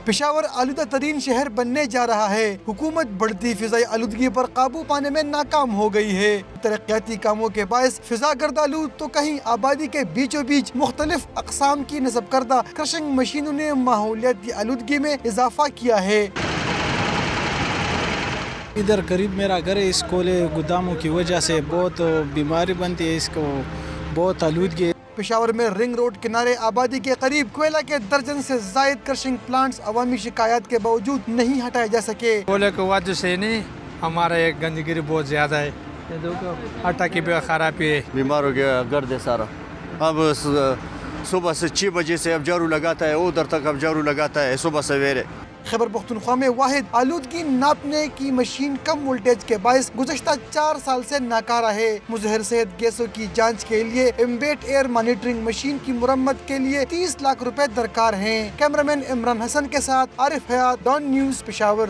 پشاور آلودہ ترین شہر بننے جا رہا ہے۔ حکومت بڑھتی فضائی آلودگی پر قابو پانے میں ناکام ہو گئی ہے۔ ترقیاتی کاموں کے باعث فضا گرد آلود تو کہیں آبادی کے بیچوں بیچ مختلف اقسام کی نصب کردہ کرشنگ مشینوں نے ماحولیاتی آلودگی میں اضافہ کیا ہے۔ ادھر قریب میرا گھر ہے، اس کولے گوداموں کی وجہ سے بہت بیماری بنتی ہے، اس کو بہت آلودگی ہے۔ پشاور میں رنگ روڈ کنارے آبادی کے قریب کوئلہ کے درجن سے زائد کرشنگ پلانٹس عوامی شکایات کے باوجود نہیں ہٹائے جا سکے۔ کوئلے کی وجہ سے نہیں، ہمارا ایک گندگی بہت زیادہ ہے، آٹا کی بھی خرابی ہے، بیمار ہو گیا گرد ہے سارا۔ اب صبح سے 6 بجے سے اب جھاڑو لگاتا ہے، ادھر تک اب جھاڑو لگاتا ہے صبح سویرے۔ خیبر پختونخوا میں واحد آلودگی ناپنے کی مشین کم وولٹیج کے باعث گزشتہ 4 سال سے ناکارہ ہے۔ مظہر صحت گیسوں کی جانچ کے لیے ایمبیٹ ایئر مانیٹرنگ مشین کی مرمت کے لیے 30 لاکھ روپے درکار ہیں۔ کیمرامین عمران حسن کے ساتھ عارف حیات، ڈان نیوز، پشاور۔